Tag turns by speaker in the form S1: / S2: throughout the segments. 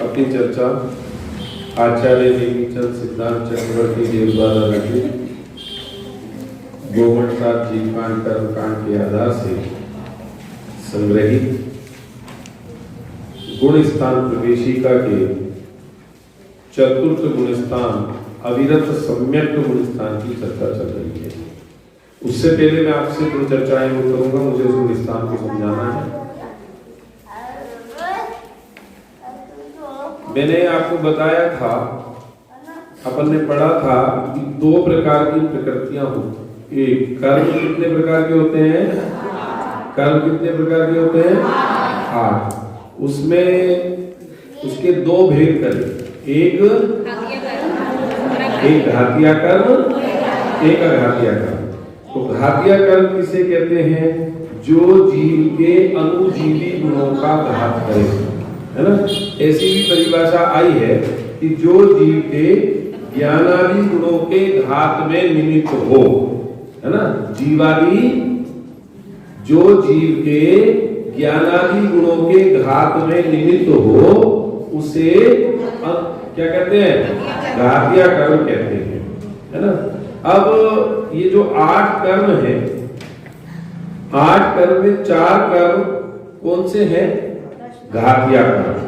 S1: अपनी चर्चा आचार्य नेमिचंद सिद्धांत चक्रवर्ती देव द्वारा रचित गोमटसार जीवकांड कर्मकांड के आधार से संग्रहित गुणस्थान प्रवेशिका के चतुर्थ गुणस्थान अविरत सम्यक गुणस्थान की चर्चा चल रही है। उससे पहले मैं आपसे दो चर्चाएं करूंगा, मुझे उस गुणस्थान को समझाना है। मैंने आपको बताया था, अपन ने पढ़ा था कि दो प्रकार की प्रकृतियां होती हैं। एक कर्म कितने प्रकार के होते हैं? कर्म कितने प्रकार के होते हैं? 8। उसमें उसके दो भेद करें, एक घातिया कर्म, एक अघातिया कर्म। तो घातिया कर्म किसे कहते हैं? जो जीव के अनुजीवी गुणों का घात करे, है ना। ऐसी भी परिभाषा आई है कि जो जीव के ज्ञानादि गुणों के घात में निमित्त हो, है ना। जीवादि, जो जीव के ज्ञानादि गुणों के घात में निमित्त हो उसे क्या कहते हैं? घातिया कर्म कहते हैं, है ना। अब ये जो 8 कर्म है, 8 कर्म में 4 कर्म कौन से हैं? घातिया कर्म।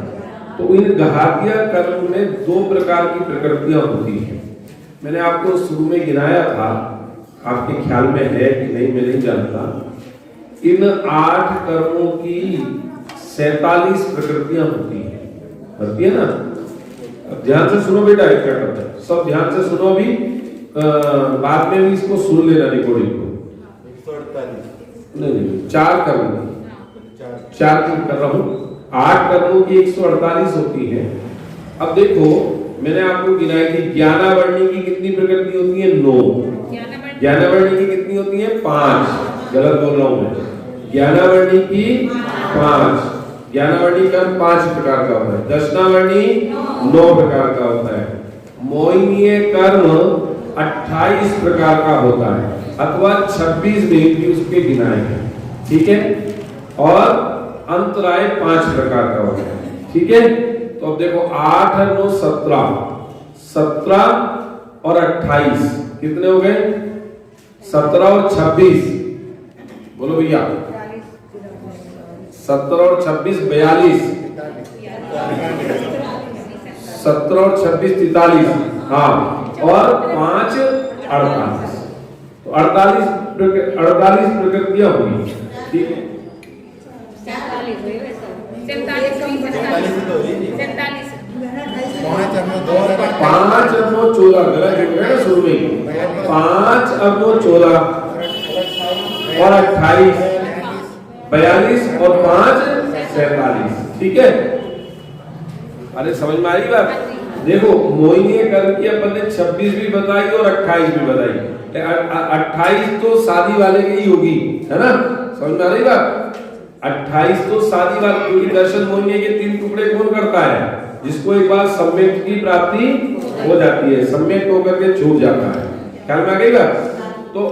S1: तो इन घातिया कर्म में दो प्रकार की प्रकृतियां होती हैं। मैंने आपको शुरू में गिनाया था, आपके ख्याल में है कि नहीं मैं नहीं जानता। इन 8 कर्मों की 47 प्रकृतियां होती है ना। अब ध्यान से सुनो बेटा, क्या करता है सब ध्यान से सुनो। अभी बाद में भी इसको सुन लेना रिकॉर्डिंग को। 148 नहीं 4 कर्म, 4 कर रहा हूँ। 8 कर्मों की 148 होती है। अब देखो मैंने आपको गिनाई थी, ज्ञानावर्णी की कितनी प्रकृति होती है? 9। ज्ञानावर्णी की कितनी होती है? 5। गलत बोल रहा हूं मैं। ज्ञानावर्णी की 5। ज्ञानावर्णी कर्म 5 प्रकार का होता है। दशनावर्णी 9 प्रकार का होता है। मोहिनीय कर्म 28 प्रकार का होता है, अथवा 26 में भी उसके गिनाए हैं, ठीक है। और अंतराय 5 प्रकार का होता है, ठीक है। तो अब देखो 8 और 9 17, 17 और 28 कितने हो गए? 17 और 26 बोलो भैया। 17 और 26 42, 17 और 26 43, हाँ। और 5 48, तो 48 प्रकृतियां हुई, ठीक है। 5 और 9 14, गलत है ना शुरू में। 5 और 9 14 और 28 42 और 5 47, ठीक है। अरे समझ में आ रही बात? देखो मोहिनीय कर्म की अपन ने 26 भी बताई और 28 भी बताई। 28 तो शादी वाले की ही होगी, है ना। समझ में आ रही बात? 28 तो शादी वाले, क्योंकि दर्शन मोहिनी के 3 टुकड़े कौन करता है? जिसको एक बार सम्यक की प्राप्ति हो जाती है, सम्यक होकर के छूट जाता है। ख्याल में आ गई बात? तो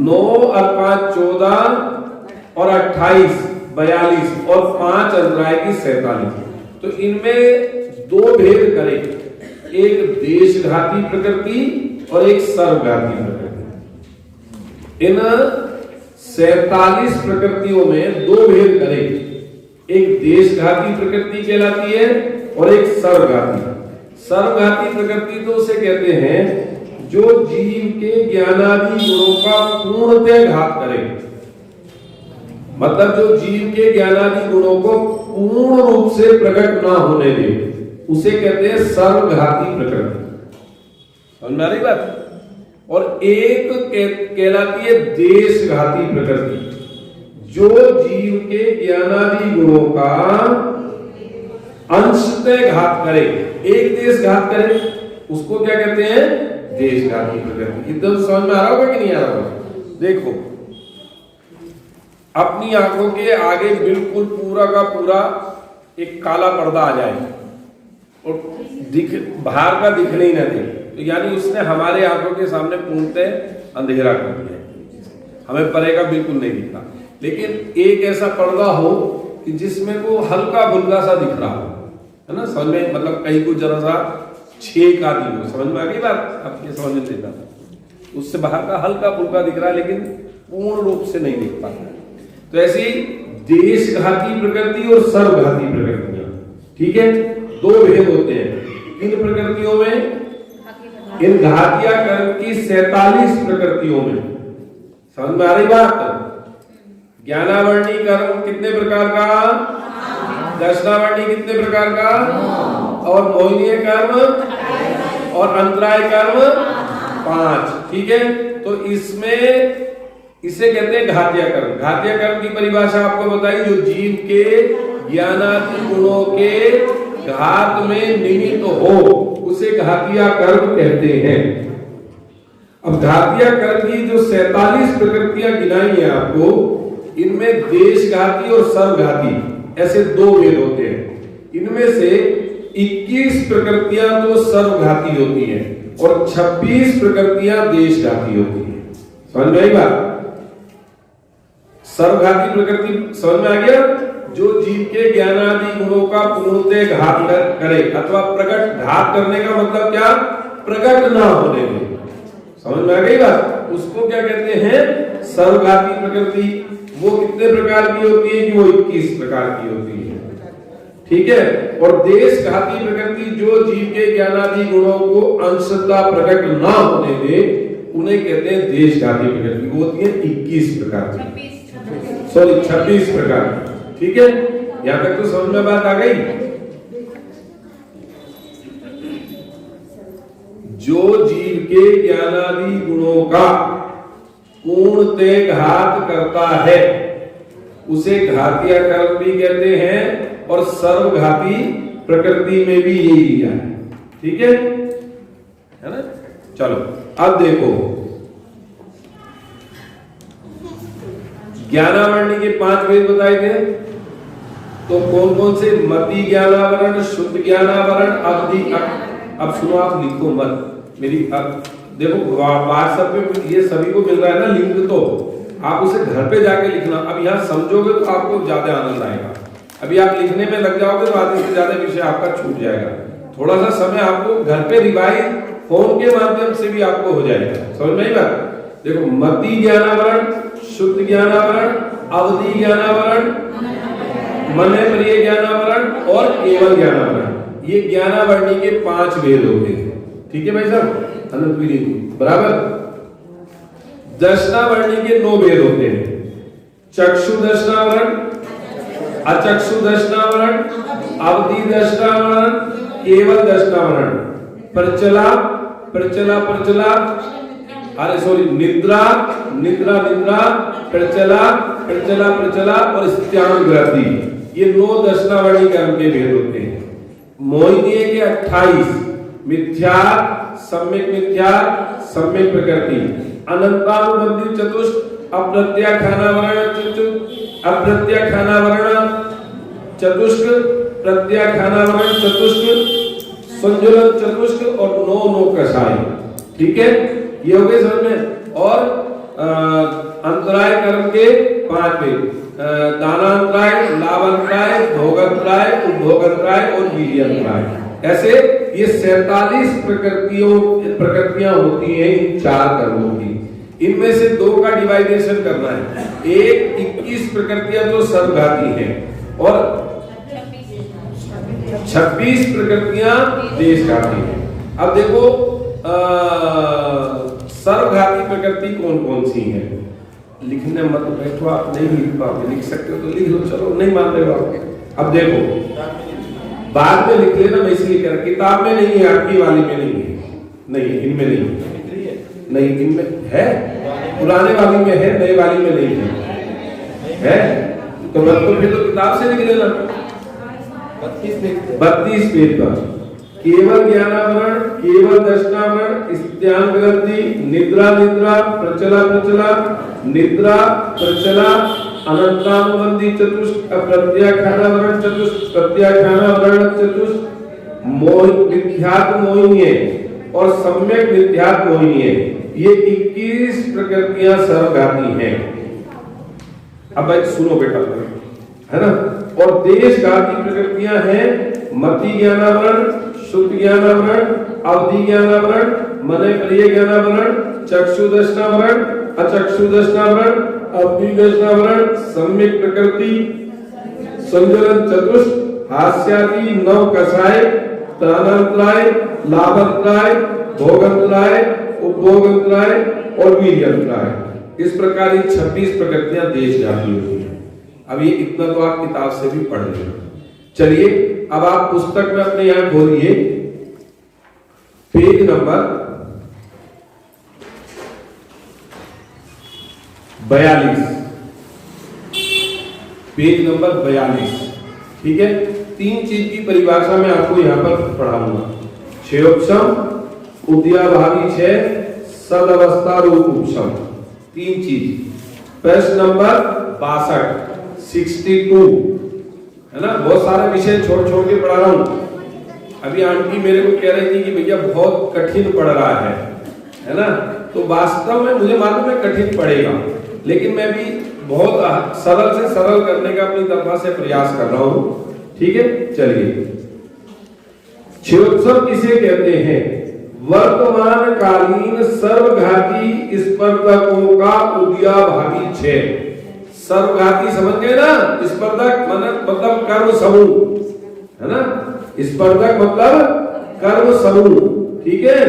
S1: 9 और 5 14 और 28 42 और 5 अंतराय की 47। तो इनमें दो भेद करें, एक देशघाती प्रकृति और एक सर्वघाती प्रकृति। इन 47 प्रकृतियों में दो भेद करें, एक देशघाती प्रकृति कहलाती है और एक सर्वघाती। सर्वघाती प्रकृति तो उसे कहते हैं जो जीव के ज्ञानादि गुणों का पूर्णतः घात करे, मतलब जो जीव के ज्ञानादि गुणों को पूर्ण रूप से प्रकट ना होने दे, उसे कहते हैं सर्वघाती प्रकृति। समझ में आ रही बात? और एक कहलाती है देशघाती प्रकृति, जो जीव के ज्ञानादि गुणों का अंशतः घात करे, एक देश घात करे, उसको क्या कहते हैं? देशघाती प्रकृति। एकदम समझ में आ रहा होगा कि नहीं आ रहा होगा? देखो अपनी आंखों के आगे बिल्कुल पूरा का पूरा एक काला पर्दा आ जाए और बाहर का दिखने ही ना दे, तो यानी उसने हमारे आंखों के सामने पूर्णतः अंधेरा कर दिया, हमें परेगा बिल्कुल नहीं दिख रहा। लेकिन एक ऐसा पर्दा हो कि जिसमें को हल्का फुल्का सा दिख रहा हो, है ना, समझ में, मतलब कहीं को जरा सा छेक आदि हो, समझ में आ गई बात, आप ये समझ लेना, उससे बाहर का हल्का फुल्का दिख रहा है लेकिन पूर्ण रूप से नहीं दिख पाता। तो ऐसी देशघाती प्रकृति और सर्वघाती प्रकृतियां, ठीक है, दो भेद होते हैं इन प्रकृतियों में, इन घातिया कर्म की 47 प्रकृतियों में। समझ में आ रही बात? ज्ञानावर्णी कर्म कितने प्रकार का, दशनावर्णी कितने प्रकार का, और मोहिनीय कर्म और अंतराय कर्म 5, ठीक है। तो इसमें इसे कहते हैं घातिया कर्म। घातिया कर्म की परिभाषा आपको बताई, जो जीव के ज्ञानादि गुणों के घात में निमित्त हो उसे घातिया कर्म कहते हैं। अब घातिया कर्म की जो 47 प्रकृतियां गिनाई है आपको, इनमें देशघाती और सर्वघाती ऐसे दो भेद होते हैं। इनमें से 21 प्रकृतियां तो सर्वघाती होती हैं और 26 प्रकृतियां देशघाती होती हैं। समझ में आई बात? सर्वघाती प्रकृति समझ में आ गया, जो जीव के ज्ञानादि गुणों का पूर्णतः घात करे, अथवा प्रकट, घात करने का मतलब क्या, प्रकट ना होने में। समझ में आ गई बात? उसको क्या कहते हैं, सर्वघाती प्रकृति। वो कितने प्रकार की होती है कि वो 21 प्रकार की होती है, ठीक है। और देशघाती प्रकृति जो जीव के ज्ञानादि गुणों को अंशतः प्रकट ना होने दे, उन्हें कहते हैं देशघाती प्रकृति। वो होती है 21 प्रकार की, सॉरी 26 प्रकार, ठीक है। यहां तक तो समझ में बात आ गई। जो जीव के ज्ञानादि गुणों का पूर्णतः घात करता है उसे घातिया कर्म भी कहते हैं, और सर्वघाती प्रकृति में भी यही लिया है, ठीक है ना। चलो अब देखो, ज्ञानावरणी के 5 भेद बताए थे, तो कौन कौन से, मति ज्ञानावरण, शुद्ध ज्ञानावरण, अवधि। अब सुनो, आप लिखो मत, मेरी देखो व्हाट्सएप पे ये सभी को मिल रहा है ना लिंक, तो आप उसे घर पे जाके लिखना। अब यहाँ समझोगे तो आपको ज्यादा आनंद आएगा, अभी आप लिखने में लग जाओगे तो आधे से ज्यादा विषय आपका छूट जाएगा। थोड़ा सा समय आपको घर पे रिवाइज फोन के माध्यम से भी आपको हो जाएगा। समझ में आई बात? देखो, मति ज्ञानावरण, शुद्ध ज्ञानावरण, अवधि ज्ञानावरण, मन प्रिय ज्ञानावरण और केवल ज्ञानावरण, ये ज्ञानावरणी के 5 भेद होते हैं, ठीक है भाई साहब, अनंतवीर बराबर। दशनावर्णी के 9 भेद होते हैं, चक्षु दशनावरण, अचक्षु दशनावरण, अवधि दशनावरण, केवल दशनावरण, प्रचला प्रचला प्रचला, अरे सॉरी, निद्रा निद्रा निद्रा, प्रचला प्रचला प्रचला और स्त्यान ग्रंथि, ये 9 दशनावर्णी कर्म के भेद होते हैं। मोहिनीय के 28, मिथ्या, सम्यक मिथ्या, सम्यक प्रकृति, अनंतानुबंधी चतुष्क, अप्रत्याख्यानावरण चतुष्क, अप्रत्याख्यानावरण चतुष्क, प्रत्याख्यानावरण चतुष्क, संजुलन चतुष्क और 9 कषाय, ठीक है, ये हो गए समझ में। और अंतराय कर्म के 5 भेद, दानांतराय, लाभांतराय, भोगांतराय, उपभोगांतराय और वीर्यान्तराय। ऐसे ये 47 प्रकृतियां होती हैं इन 4 कर्मों की। इनमें से 2 का डिवाइडेशन करना है, एक 21 प्रकृतियां तो सर्वघाती हैं और 26 प्रकृतियां देशघाती हैं। अब देखो सर्वघाती प्रकृति कौन कौन सी है, लिखने मत बैठो, आप नहीं लिख पाओगे, लिख सकते हो तो लिख लो, चलो नहीं मान रहे हो आप। अब देखो, बाद में लिख लेना, मैं इसलिए कह रहा, किताब में नहीं है, आपकी वाली में नहीं है, नहीं इनमें नहीं है, नहीं इनमें है, पुराने वाली में है, नई वाली में नहीं है, तो मत तो फिर तो किताब से लिख लेना। 32 पेज पर केवल ज्ञानावरण, केवल दशनावरण, स्त्यान ग्रंथि, निद्रा निद्रा, प्रचला प्रचला, निद्रा प्रचला, अनंतानुबंधी चतुष्क, अप्रत्याख्यानावरण चतुष्क, प्रत्याख्यानावरण चतुष्क, मिथ्यात्व मोहिनीय और सम्यक मिथ्यात्व मोहिनीय, ये 21 प्रकृतियां सर्वघाती हैं। अब सुनो बेटा, है ना। और देशघाती प्रकृतियां हैं मति ज्ञानावरण, शुद्ध ज्ञानावरण, अवधि ज्ञानावरण, मने प्रिय ज्ञानावरण, चक्षु दर्शनावरण, अचक्षु दर्शनावरण, अवधि दर्शनावरण, सम्यक प्रकृति, संजलन चतुष्ट, हास्यादि नव कषाय, प्राणांतराय, लाभांतराय, भोगांतराय, उपभोगांतराय और वीर्यांतराय। इस प्रकार ये 26 प्रकृतियां देश जाती होती हैं। अब ये इतना तो आप किताब से भी पढ़ लेना। चलिए अब आप पुस्तक में अपने यहां खोलिए पेज नंबर 42, पेज नंबर 42। ठीक है, 3 चीज की परिभाषा मैं आपको यहां पर पढ़ाऊंगा। क्षयोपशम, उद्याभावी क्षय, सदअवस्था रूप उपशम, 3 चीज। प्रश्न नंबर 62 है ना। बहुत सारे विषय छोड़ छोड़ के पढ़ा रहा हूं। अभी आंटी मेरे को कह रही थी कि भैया बहुत कठिन पढ़ रहा है ना। तो वास्तव में मुझे मालूम है कठिन पड़ेगा, लेकिन मैं भी बहुत सरल से सरल करने का अपनी तरफ से प्रयास कर रहा हूं। ठीक है, चलिए। क्षयोत्सव किसे कहते हैं? वर्तमान कालीन सर्वघाती स्पर्धकों का उदयाभावी क्षय। सर्वघाती समझ गए ना? स्पर्धक मतलब कर्म समूह है ना। स्पर्धक मतलब कर्म समूह। ठीक है,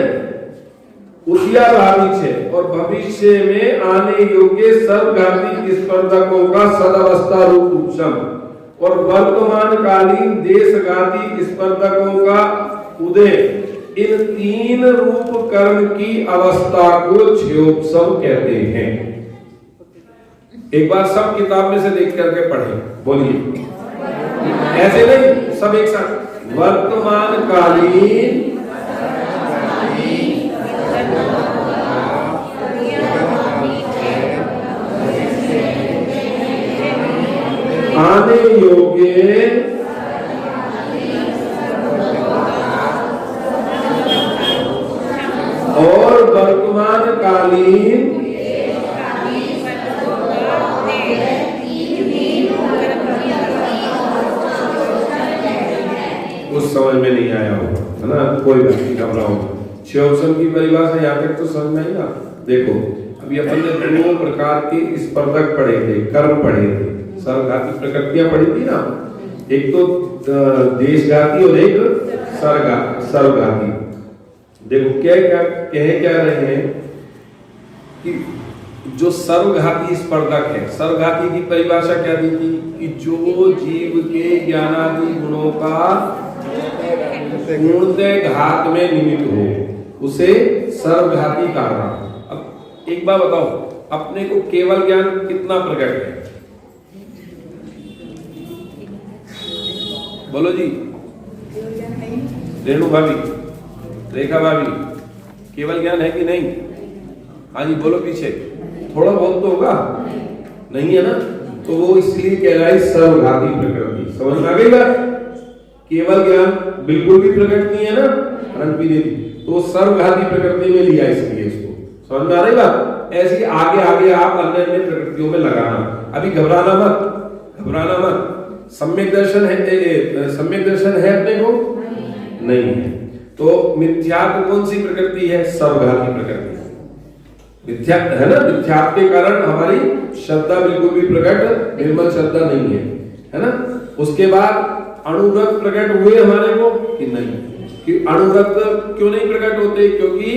S1: उदयाभावी क्षय और भविष्य में आने योग्य सर्वघाती स्पर्धकों का सदावस्था रूप उपशम और वर्तमान कालीन देशघाती स्पर्धकों का उदय। इन 3 रूप कर्म की अवस्था को क्षयोपशम कहते हैं। एक बार सब किताब में से देख करके पढ़े, बोलिए। ऐसे नहीं, सब एक साथ। वर्तमान कालीन आने योग्य और वर्तमान कालीन उस समझ में नहीं आया होगा, है ना। कोई बात नहीं, घबराओ। क्षयोपशम की परिभाषा यहाँ तक तो समझ में आई ना। देखो, अभी अपन ने 2 प्रकार के स्पर्धक पढ़े थे, कर्म पढ़े थे, सर्वघाती प्रकृतियां पढ़ी थी ना। एक तो देशघाती और एक सर्वघाती। देखो क्या कह रहे हैं कि जो सर्वघाती स्पर्धक है, सर्वघाती की परिभाषा क्या दी थी कि जो जीव के ज्ञानादि गुणों का पूर्णतः घात में निमित्त हो उसे सर्वघाती कहा। अब एक बात बताओ, अपने को केवल ज्ञान कितना प्रकट है? बोलो जी। रेणु भाभी, रेखा भाभी, केवल ज्ञान है कि नहीं? हाँ जी, बोलो पीछे। थोड़ा बहुत तो होगा, नहीं है ना। तो वो इसलिए कहलाए सर्वघाती प्रकृति। समझ में आ गई बात? केवल ज्ञान बिल्कुल भी प्रकट नहीं है ना, तो सर्वघाती प्रकृति में लिया इसलिए इसको। समझ में आ रही बात? ऐसी आगे आगे आप अन्य अन्य प्रकृतियों में लगाना। अभी घबराना मत, घबराना मत। सम्यक दर्शन है, सम्यक दर्शन है अपने को नहीं है। तो मिथ्यात्व कौन सी प्रकृति है? सर्वघाती प्रकृति। मिथ्या है ना, मिथ्यात्व के कारण हमारी श्रद्धा बिल्कुल भी प्रकट, निर्मल श्रद्धा नहीं है ना। उसके बाद अणुरक्त प्रकट हुए हमारे को कि नहीं? कि अणुरक्त क्यों नहीं प्रकट होते? क्योंकि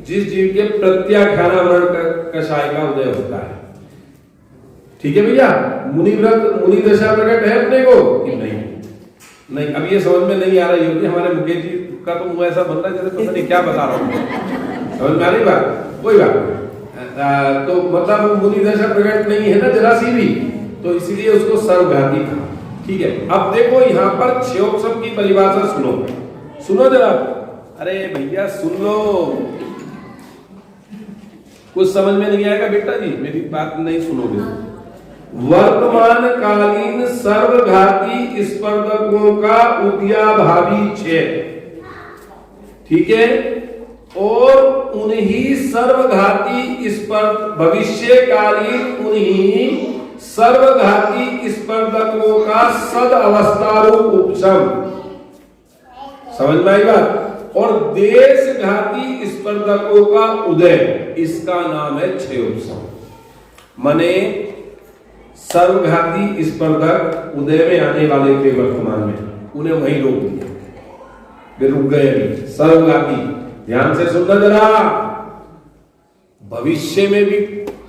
S1: जिस जीव के प्रत्याख्यानावरण कषाय का उदय होता है। ठीक है भैया। मुनि दशा प्रकट है अपने को कि नहीं? नहीं। अब ये समझ में नहीं आ रही होगी हमारे मुकेश जी का, तो मुंह ऐसा बन रहा है जैसे पता नहीं क्या बता रहा हूँ। समझ में आ रही बात? कोई बात। तो मतलब मुनि दशा प्रकट नहीं है ना जरा सी भी, तो इसीलिए उसको सर्वघाती कहा। ठीक है। अब देखो यहाँ पर क्षयोपशम की परिभाषा सुनो, सुनो जरा। अरे भैया सुन लो, कुछ समझ में नहीं आएगा बेटा जी, मेरी बात नहीं सुनोगे। वर्तमान कालीन सर्वघाती स्पर्धकों का उदयाभावी क्षय। ठीक है। और उन्हीं सर्वघाती भविष्यकालीन उन्हीं सर्वघाती स्पर्धकों का सद अवस्था रूप उपशम। समझ में आई बात। और देशघाती स्पर्धकों का उदय, इसका नाम है क्षयोपशम। माने सर्वघाती स्पर्धक उदय में आने वाले थे वर्तमान में, उन्हें वहीं रोक दिया, वे रुक गए। अभी सर्वघाती, ध्यान से सुनना जरा, भविष्य में भी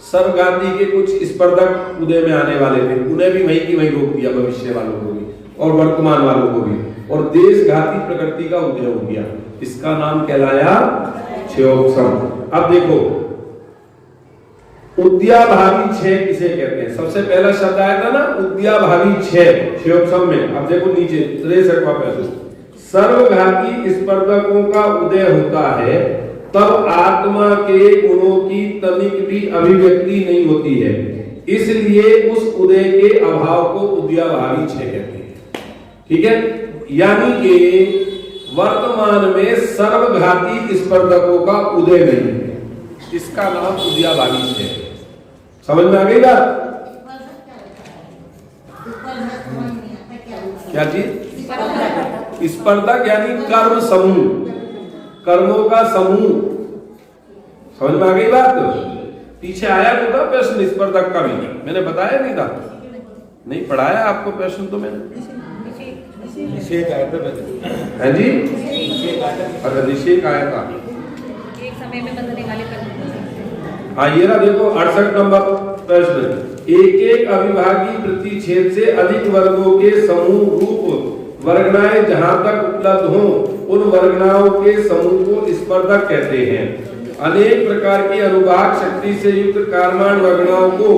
S1: सर्वघाती के कुछ स्पर्धक उदय में आने वाले थे, उन्हें भी वहीं की वहीं रोक दिया, भविष्य वालों को भी और वर्तमान वालों को भी, और देशघाती प्रकृति का उदय हो गया। इसका नाम कहलाया क्षयोपशम। अब देखो उद्याभावी क्षय किसे कहते हैं? सबसे पहला शब्द आया था ना उद्याभावी क्षय क्षयोपशम में। अब देखो नीचे 63वां पैसा, सर्वघाती स्पर्धकों का उदय होता है तब आत्मा के गुणों की तनिक भी अभिव्यक्ति नहीं होती है, इसलिए उस उदय के अभाव को उद्याभावी क्षय कहते हैं। ठीक है, यानी कि वर्तमान में सर्वघाती स्पर्धकों का उदय नहीं है, इसका नाम उद्याभावी क्षय है। समझ में आ गई बात? क्या चीज? स्पर्धक यानी कर्म समूह, कर्मों का समूह। समझ में आ गई बात? पीछे आया तो था प्रश्न स्पर्धक का भी, मैंने बताया नहीं था, नहीं पढ़ाया आपको प्रश्न तो मैंने निषेध आया था है जी, अच्छा निषेध आया था
S2: एक समय में बंधने वाले कर्म।
S1: हाँ ये ना देखो 68 नंबर प्रश्न, एक एक अविभागी प्रतिच्छेद से अधिक वर्गों के समूह रूप वर्गनाएं जहां तक उपलब्ध हों उन वर्गनाओं के समूह को स्पर्धक कहते हैं। अनेक प्रकार की अनुभाग शक्ति से युक्त कर्माण वर्गनाओं को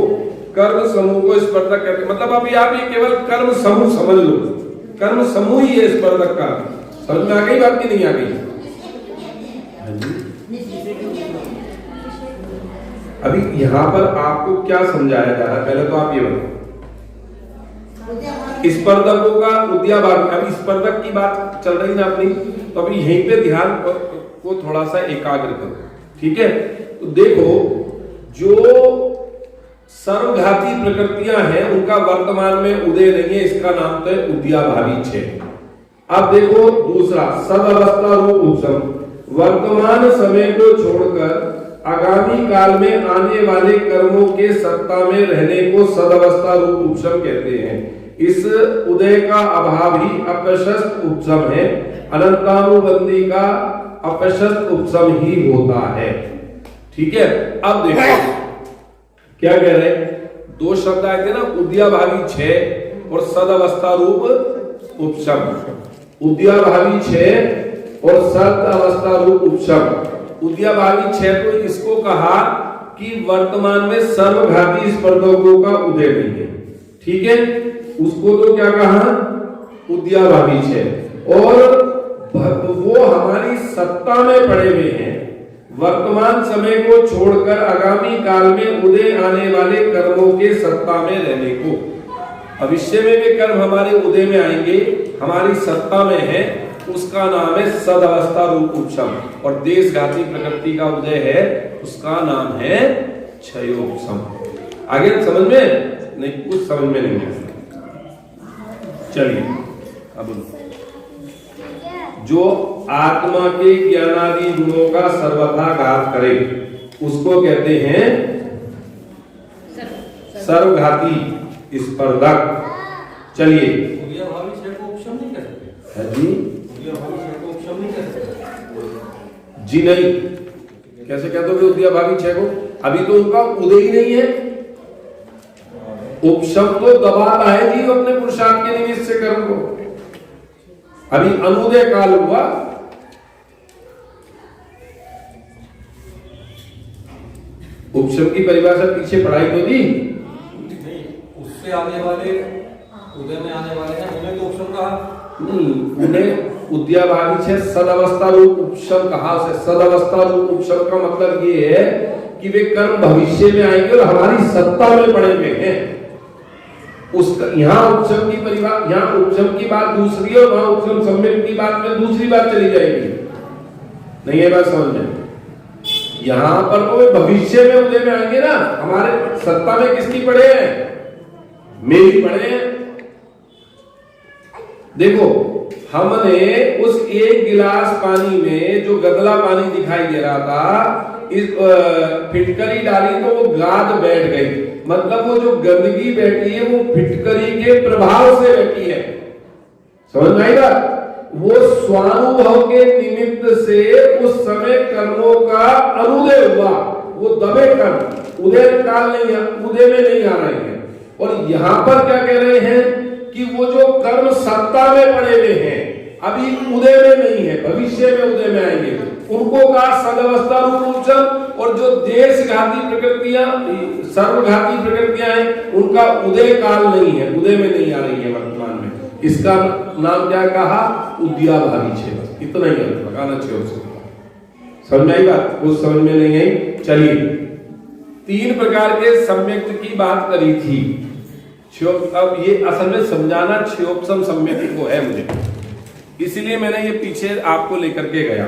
S1: कर्म समूह को स्पर्धक कहते हैं। मतलब अभी आप ये केवल कर्म समूह समझ लो, कर्म समूह ही है स्पर्धक का। समझ में आ गई बात की नहीं आ गई? अभी यहाँ पर आपको क्या समझाया जा रहा है, पहले तो आप ये बताओ। स्पर्धकों का उद्याभावी, अभी स्पर्धक की बात चल रही ना अपनी, तो अभी यहीं पे ध्यान को थोड़ा सा एकाग्र करो। ठीक है, तो देखो जो सर्वघाती प्रकृतियां हैं उनका वर्तमान में उदय नहीं है, इसका नाम तो है उद्याभावी क्षय। अब देखो दूसरा सदावस्था रूप उपशम, वर्तमान समय को छोड़कर आगामी काल में आने वाले कर्मों के सत्ता में रहने को सदावस्था रूप उपशम कहते हैं। इस उदय का अभाव ही अपशस्त उपशम है, अनंतानुबंधी का अपशस्त उपशम ही होता है। ठीक है, अब देखो क्या कह रहे हैं, दो शब्द आए थे ना उद्याभावी क्षय और सदावस्था रूप उपशम। उद्याभावी क्षय और सदावस्था रूप उपशम। उद्याभावी क्षय तो इसको कहा कि वर्तमान में सर्वघाती स्पर्धकों का उदय नहीं है। ठीक है, उसको तो क्या कहा उद्याभावी क्षय, और वो हमारी सत्ता में पड़े हुए हैं, वर्तमान समय को छोड़कर आगामी काल में उदय आने वाले कर्मों के सत्ता में रहने को। भविष्य में भी कर्म हमारे उदय में आएंगे, हमारी सत्ता में है, उसका नाम है सदावस्था रूप उपशम। और देशघाती प्रकृति का उदय है, उसका नाम है क्षयोपशम। आगे समझ में नहीं, कुछ समझ में नहीं है। चलिए अब जो आत्मा के ज्ञानादि गुणों का सर्वथा घात करे उसको कहते हैं सर्वघाती स्पर्धक। चलिए जी नहीं, कैसे कहते हो उद्याभावी क्षय को? अभी तो उनका उदय ही नहीं है। उपशम तो दबाता है जी अपने पुरुषार्थ के निमित्त से कर्म को। अभी अनुदय काल हुआ, उपशम की परिभाषा पीछे पढ़ाई तो दी
S3: नहीं, उससे आने वाले उदय में आने वाले हैं उन्हें तो उपशम कहा
S1: नहीं, उन्हें उद्याभावी क्षय सदावस्था रूप उपशम कहा। सदावस्था रूप उपशम का मतलब ये है कि वे कर्म भविष्य में आएंगे और हमारी सत्ता में पड़े हुए हैं। उसका यहाँ उपशम की परिभाषा, यहाँ उपशम की बात दूसरी है और वहां उपशम सम्मिलित की बात में दूसरी बात चली जाएगी। नहीं है बात समझ में? यहाँ पर तो वे भविष्य में उदय में आएंगे ना, हमारे सत्ता में किसकी पड़े हैं? मेरी पड़े हैं। देखो हमने उस एक गिलास पानी में जो गदला पानी दिखाई दे रहा था, इस फिटकरी डाली तो वो गाद बैठ गई। मतलब वो जो गंदगी बैठी है वो फिटकरी के प्रभाव से बैठी है। समझ में आई बात? वो स्वानुभव के निमित्त से उस समय कर्मों का अनुदय हुआ। वो दबे कर्म उदय काल नहीं, उदय में नहीं आ रहे हैं। और यहां पर क्या कह रहे हैं कि वो जो कर्म सत्ता में पड़े हुए हैं अभी उदय में नहीं है, भविष्य में उदय में आएंगे, उनको कहा सदवस्था रूप। और जो देशघाती प्रकृतियां, सर्वघाती प्रकृतियां हैं, उनका उदय काल नहीं है, उदय में नहीं आ रही है वर्तमान में। इसका नाम क्या कहा? उद्याभावी छेद। इतना ही अर्थ लगाना चाहिए। समझ में आई बात? कुछ समझ में नहीं आई? चलिए, 3 प्रकार के सम्यक्त की बात करी थी। अब ये असल में समझाना क्षयोपसम सम्यक्त को है मुझे, इसलिए मैंने ये पीछे आपको लेकर के गया।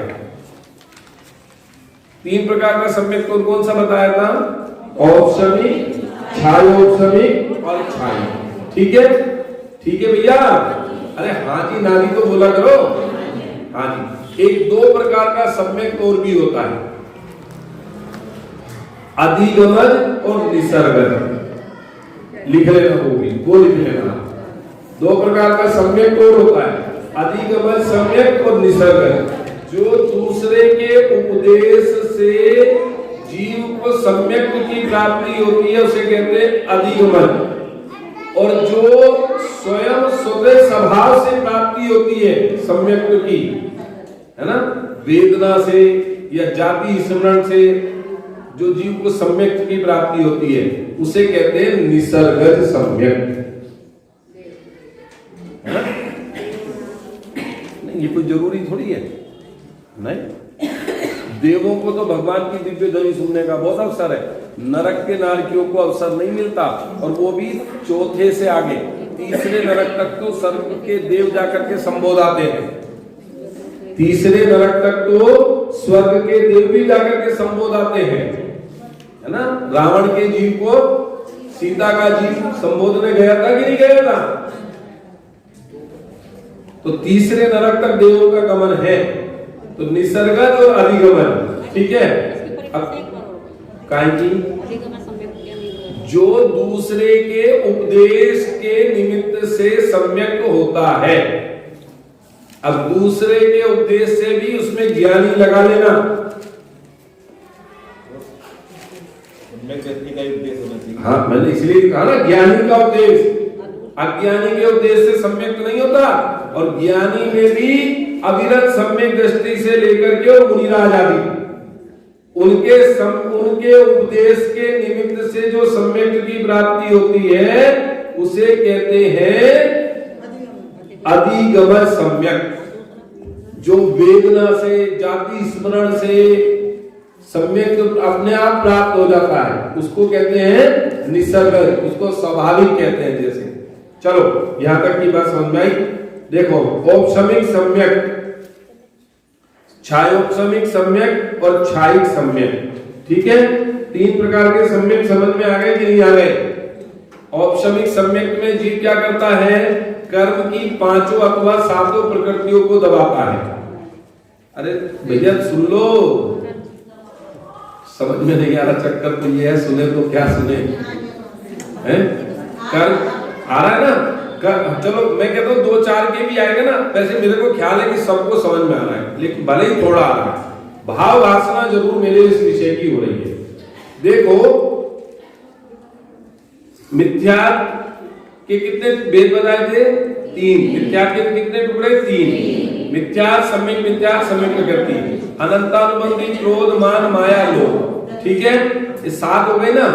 S1: 3 प्रकार का सम्यक्त कौन कौन सा बताया था? औपसमिक, छायोपसमिक और छाई। ठीक है? ठीक है भैया? अरे हाँ जी ना जी तो बोला करो। हाँ जी। एक 2 प्रकार का सम्यक्त और भी होता है, अधिगमन और निसर्गज। लिख लेना, वो लिख लेना। 2 प्रकार का सम्यक्त और होता है, अधिगमन सम्यक्त और निसर्गज। जो दूसरे के उपदेश से जीव को सम्यक्त की प्राप्ति होती है उसे कहते हैं अधिगमन। और जो स्वयं स्वतः स्वभाव से प्राप्ति होती है सम्यक्त की, है ना, वेदना से या जाति स्मरण से जो जीव को सम्यक्त की प्राप्ति होती है उसे कहते हैं निसर्गज सम्यक्त। नहीं, ये कोई जरूरी थोड़ी है। नहीं, देवों को तो भगवान की दिव्य ध्वनि सुनने का बहुत अवसर है, नरक के नारकियों को अवसर नहीं मिलता, और वो भी 4थे से आगे 3रे नरक तक तो स्वर्ग के देव जाकर के संबोध आते हैं। 3रे नरक तक तो स्वर्ग के देव भी जाकर के संबोध आते हैं, है ना। रावण के जीव को सीता का जीव संबोधने गया था कि नहीं गया था? तो 3रे नरक तक देवों का गमन है। तो निसर्गज और अधिगमन, ठीक है। अब काहे की? जो दूसरे के उपदेश के निमित्त से सम्यक्त होता है। अब दूसरे के उपदेश से भी उसमें ज्ञानी लगा लेना।
S4: व्यक्ति का उपदेश होना चाहिए।
S1: हाँ, मैंने इसलिए कहा ना ज्ञानी का उपदेश। अज्ञानी के उपदेश से सम्यक्त नहीं होता। और ज्ञानी में भी अविरत सम्यक दृष्टि से लेकर के और मुनिराज आदि उनके उपदेश के निमित्त से जो सम्यक की प्राप्ति होती है उसे कहते हैं अधिगमन सम्यक। जो वेदना से, जाति स्मरण से सम्यक अपने आप प्राप्त हो जाता है उसको कहते हैं निसर्गज, उसको स्वाभाविक कहते हैं। जैसे चलो यहां तक की बात समझ में आई। देखो, औपसमिक सम्यक, छायोपसमिक सम्यक और छायिक सम्यक, ठीक है। 3 प्रकार के सम्यक समझ में आ गए कि नहीं आ गए? औपसमिक सम्यक में जीव क्या करता है? कर्म की 5 अथवा 7 प्रकृतियों को दबाता है। अरे भैया सुन लो, समझ में नहीं आ रहा चक्कर तो ये है, सुने तो क्या सुने हैं? कर्म आ रहा है ना? चलो मैं कहता हूँ 2-4 के भी आएगा ना। वैसे मेरे को ख्याल है कि सबको समझ में आ रहा है, लेकिन भले ही थोड़ा आ रहा है। भाव वासना जरूर मेरे इस विषय की हो रही है। देखो, मिथ्या के कितने भेद बताए थे? 3। मिथ्या के कितने टुकड़े? 3। मिथ्या, सम्यक मिथ्या, सम्यक प्रकृति, अनंतानुबंधी, क्रोध, मान, माया, लोभ, ठीक है। ये 7 हो गए ना।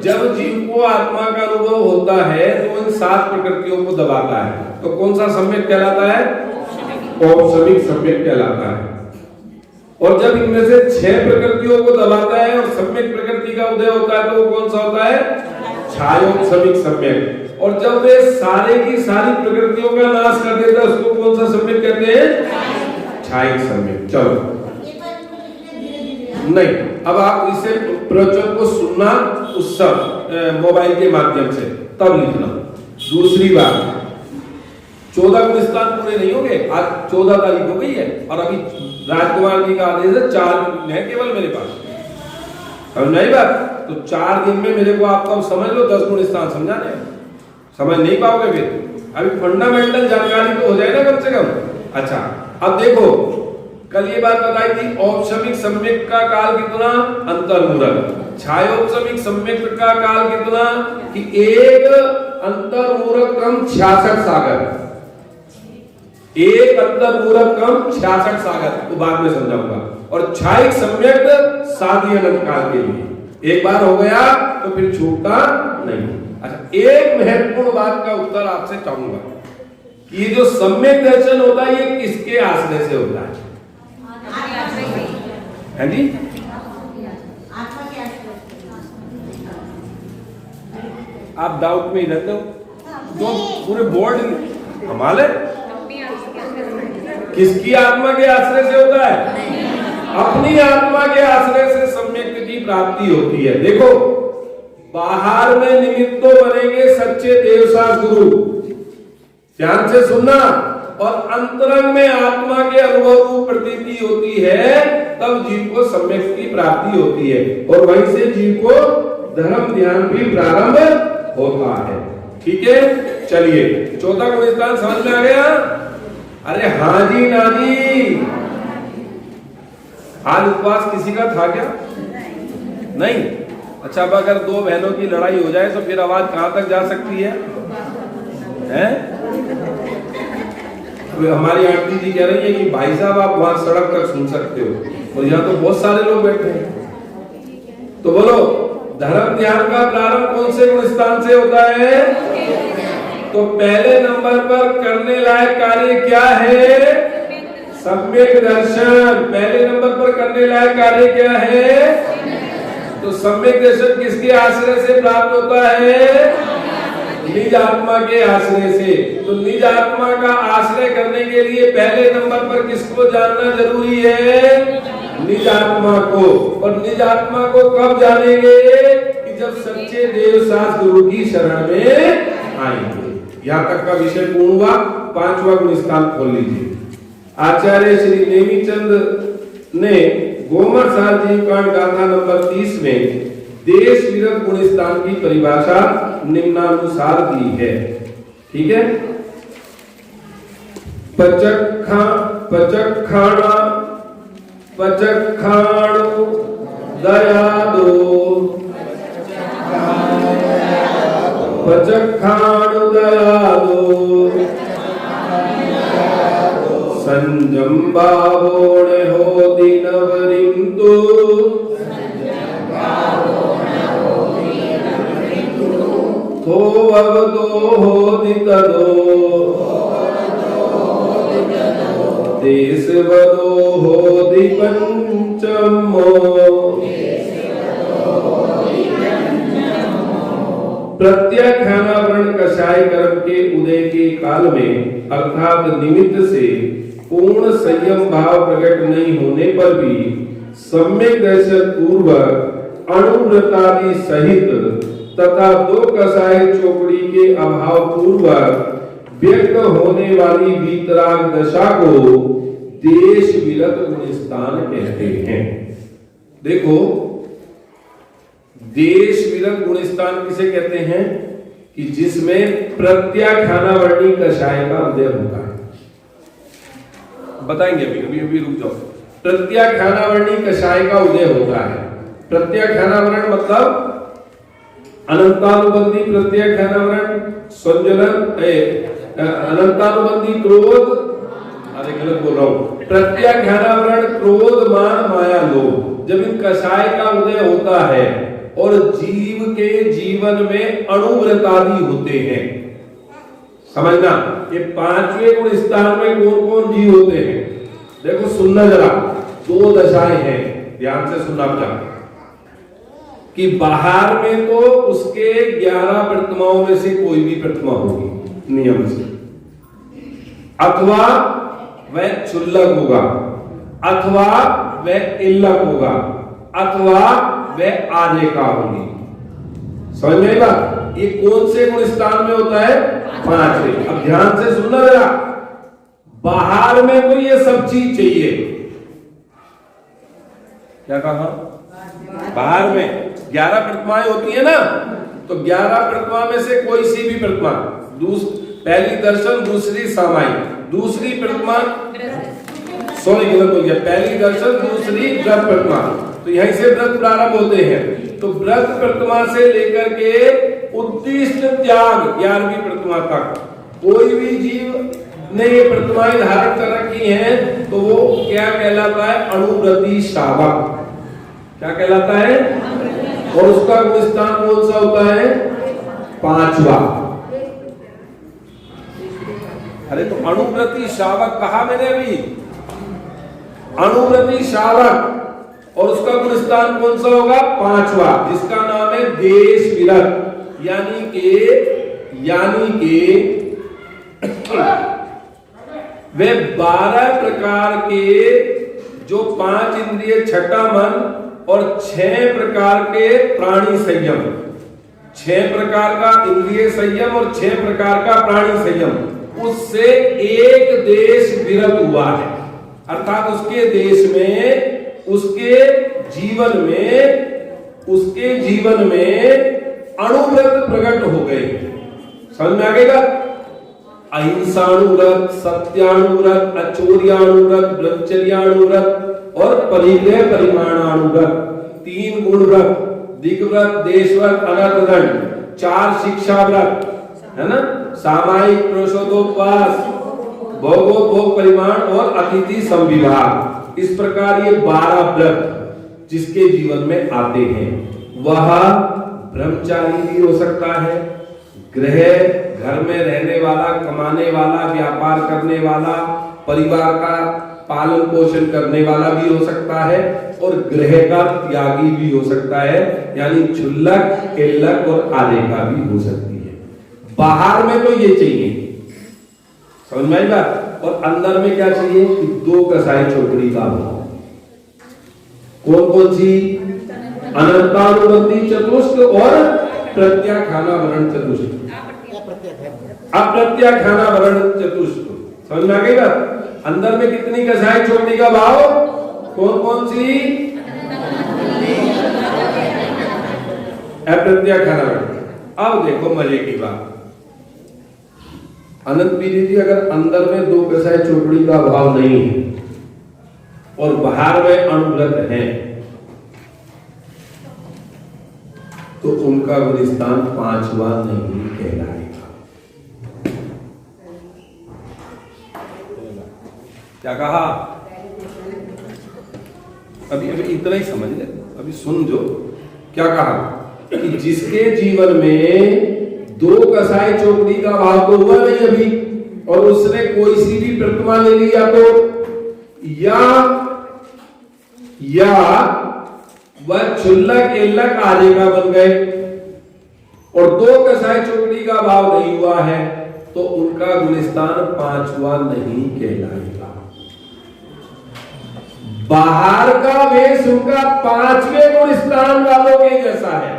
S1: जब जीव को आत्मा का अनुभव होता है तो इन 7 प्रकृतियों को दबाता है। तो कौन सा सम्यक कहलाता है? औपसमिक सम्यक कहलाता है। और जब इनमें से 6 प्रकृतियों को दबाता है और सम्यक प्रकृति का उदय होता है तो वो कौन सा होता है? छायोपसमिक सम्यक। और जब वे सारे की सारी प्रकृतियों का नाश कर देता है उसको कौन सा सम्यक कहते हैं? छायिक सम्यक। चलो नहीं, अब आप इसे प्रवचन को सुनना उस सब मोबाइल के माध्यम से, तब लिखना। दूसरी बात, 14 गुण स्थान पूरे नहीं होंगे। आज 14 तारीख हो गई है और अभी राजकुमार जी का आदेश है 4 दिन है केवल मेरे पास, समझ नहीं बात। तो 4 दिन में मेरे को आपको समझ लो 10 गुण स्थान समझाने, समझ नहीं पाओगे फिर। अभी फंडामेंटल जानकारी तो हो जाए ना कम से कम। अच्छा अब देखो, कल ये बात बताई थी औपसमिक सम्यक का काल कितना, अंतर्मूरक। छायोपसमिक सम्यक का काल कितना कि एक अंतर्मूरक क्रम 66 सागर, एक अंतर्मूरक क्रम 66 सागर, तो बाद में समझाऊंगा। और छायिक सम्यक साधी अनंत काल के लिए एक बार हो गया तो फिर छूटता नहीं। अच्छा एक महत्वपूर्ण बात का उत्तर आपसे चाहूंगा, ये जो सम्यक दर्शन होता है ये किसके आश्रय से होता है? हाँ जी, आप डाउट में ही रहते हो, जो पूरे बोर्ड हमारे किसकी आत्मा के आश्रय से होता है? अपनी आत्मा के आश्रय से सम्यक की प्राप्ति होती है। देखो बाहर में निमित्त तो बनेंगे सच्चे देवसास गुरु, ध्यान से सुनना, और अंतरंग में आत्मा के अनुभव रूप प्रतीति होती है, तब जीव को सम्यक की प्राप्ति होती है और वहीं से जीव को धर्म ध्यान भी प्रारंभ होता है। ठीक है, चलिए 14 गुण स्थान समझ में आ गया? अरे हाँ जी ना जी। आज उपवास किसी का था क्या? नहीं। अच्छा अब अगर 2 बहनों की लड़ाई हो जाए तो फिर आवाज कहां तक जा सकती है? हमारी आंटी जी कह रही है कि भाई साहब आप वहां सड़क तक सुन सकते हो और यहाँ तो बहुत सारे लोग बैठे हैं। तो बोलो धर्म ध्यान का प्रारंभ कौन से गुण स्थान से होता है? तो पहले नंबर पर करने लायक कार्य क्या है? सम्यक दर्शन। पहले नंबर पर करने लायक कार्य क्या है? तो सम्यक दर्शन किसके आश्रय से प्राप्त होता है? निज आत्मा के आश्रय से। तो निज आत्मा का आश्रय करने के लिए पहले नंबर पर किसको जानना जरूरी है? निज आत्मा को। और निज आत्मा को कब जानेंगे? कि जब सच्चे देवसास गुरु की शरण में आएंगे। यहाँ तक का विषय पूर्ण हुआ। 5वां गुण स्थान खोल लीजिए। आचार्य श्री नेमीचंद ने गोमर सार जीव कांड गाथा नंबर 30 में देश विरत गुण स्थान की परिभाषा निम्नानुसार दी है। ठीक है, पचखाणु दयादो, पचखाणु दयादो, संजम बावोणे हो दिनवरिंदु, तो भवतो होदि तदो, देशवदो होदि पंचमो। प्रत्याख्यानावरण कषाय कर्म के उदय के काल में अर्थात निमित्त से पूर्ण संयम भाव प्रकट नहीं होने पर भी सम्यक दर्शन पूर्वक अणुव्रतादि सहित तथा 2 कषाय चौकड़ी के अभाव पूर्वक व्यक्त होने वाली वीतराग दशा को देश विरत गुण स्थान कहते हैं। देखो देश विरत गुण स्थान किसे कहते हैं? कि जिसमें प्रत्याख्यानावर्णी कषाय का उदय होता है। बताएंगे अभी रुक जाओ। प्रत्याख्यानावर्णी कषाय का उदय होता है। प्रत्याख्यानावरण मतलब अनंतानुबंधी प्रत्याख्यानावरण, संजलन, अनंतानुबंधी क्रोध, अरे गलत बोल रहा हूं, प्रत्याख्यानावरण क्रोध मान माया लोभ। जब इन कषाय का उदय होता है और जीव के जीवन में अणुव्रतादि होते हैं, समझना ये 5वें गुण स्थान में कौन कौन जीव होते हैं? देखो सुनना जरा, 2 दशाएं हैं, ध्यान से सुनना चाहिए कि बाहर में तो उसके 11 प्रतिमाओं में से कोई भी प्रतिमा होगी नियम से, अथवा वह क्षुल्लक होगा, अथवा वह इल्लक होगा, अथवा वह आने का होगी। समझ में आएगा? ये कौन से गुण स्थान में होता है? पांचवे। अब ध्यान से सुनना जरा, बाहर में तो ये सब चीज चाहिए। क्या कहा? बाहर में 11 प्रतिमाएं होती है ना, तो 11 प्रतिमा में से कोई सी भी प्रतिमा, पहली दर्शन, दूसरी सामायिक, दूसरी प्रतिमा, सॉरी गलत हो गया, पहली दर्शन, दूसरी व्रत प्रतिमा, तो यहीं से व्रत प्रारंभ होते हैं। तो व्रत प्रतिमा से लेकर के उद्दिष्ट त्याग 11वीं प्रतिमा तक कोई भी जीव ने ये प्रतिमाएं धारण कर रखी हैं तो वो क्या कहलाता है? अनुव्रती श्रावक। क्या कहलाता है? और उसका गुण स्थान कौन सा होता है? 5वां। अरे तो अनुव्रती श्रावक कहा मैंने अभी, अनुव्रती श्रावक, और उसका गुण स्थान कौन सा होगा? 5वां, जिसका नाम है देश विरत। यानी के वे 12 प्रकार के जो 5 इंद्रिय, छठा मन और 6 प्रकार के प्राणी संयम, 6 प्रकार का इंद्रिय संयम और 6 प्रकार का प्राणी संयम, उससे एक देश विरत हुआ है। अर्थात उसके देश में, उसके जीवन में अणुव्रत प्रकट हो गए। समझ में आ गएगा? अहिंसाणुव्रत, सत्याणुव्रत, अचौर्याणुव्रत, ब्रह्मचर्याणुव्रत और परिग्रह परिमाणाणुव्रत, 3 गुण व्रत, दिग्व्रत, देशव्रत, अनर्थदंड, 4 शिक्षा व्रत, है ना, सामायिक, प्रोषोदोपवास, भोगोपभोग परिमाण और अतिथि संविभाग। इस प्रकार ये 12 व्रत जिसके जीवन में आते हैं, वह ब्रह्मचारी भी हो सकता है, घर में रहने वाला, कमाने वाला, व्यापार करने वाला, परिवार का पालन पोषण करने वाला भी हो सकता है, और गृह का त्यागी भी हो सकता है, यानी क्षुल्लक, केल्लक और आले का भी हो सकती है। बाहर में तो ये चाहिए, समझ में आई बात? और अंदर में क्या चाहिए? 2 कसाई चौकड़ी का भाव। कौन सी? अनंतानुबंधी चतुष्क और प्रत्याख्याना वर्ण चतुष्क, अप्रत्याख्याना वर्ण चतुष्क। समझ में आ गई बात? अंदर में कितनी कसाई चौकड़ी का भाव? कौन सी? अप्रत्याख्याना वर्ण। अब देखो मजे की बात, अनंत पीरी जी, अगर अंदर में 2 कसाई चौकड़ी का भाव नहीं है और बाहर में अणुव्रत है, तो उनका गुण स्थान 5वां नहीं कहलाएगा। क्या कहा? अभी इतना ही समझ ले, अभी सुन जो क्या कहा कि जिसके जीवन में 2 कसाई चौकड़ी का भाव तो हुआ नहीं अभी, और उसने कोई सी भी प्रतिमा ले लिया तो या वह क्षुल्लक, एल्लक, आदि का बन गए, और 2 कसाई चौकड़ी का भाव नहीं हुआ है, तो उनका गुण स्थान 5वां नहीं कहलाएगा। बाहर का वेश उनका 5वें गुण स्थान वालों के जैसा है,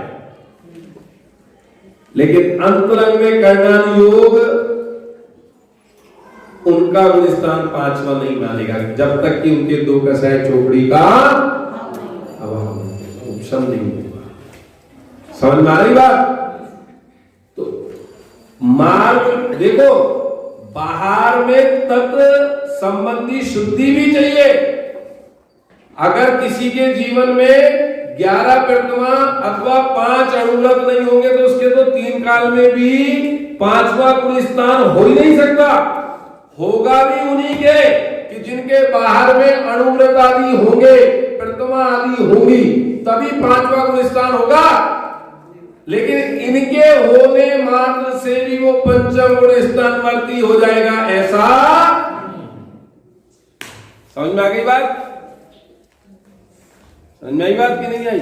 S1: लेकिन अंतरंग में करना योग उनका गुण स्थान 5वां नहीं मानेगा, जब तक कि उनके 2 कसाई चौकड़ी का ऑप्शन नहीं होगा। समझ में आ रही बात? तो मार्ग देखो, बाहर में तत्व संबंधी शुद्धि भी चाहिए। अगर किसी के जीवन में 11 प्रतिमा अथवा 5 अणुव्रत नहीं होंगे तो उसके तो 3 काल में भी 5वां गुण स्थान हो ही नहीं सकता। होगा भी उन्हीं के कि जिनके बाहर में अणुव्रत आदि होंगे, प्रतिमा आदि होंगी, तभी 5वां गुण स्थान होगा। लेकिन इनके होने मात्र से भी वो 5वां गुण स्थान वर्ती हो जाएगा, ऐसा समझ में आ गई बात? समझ में आई बात कि नहीं आई?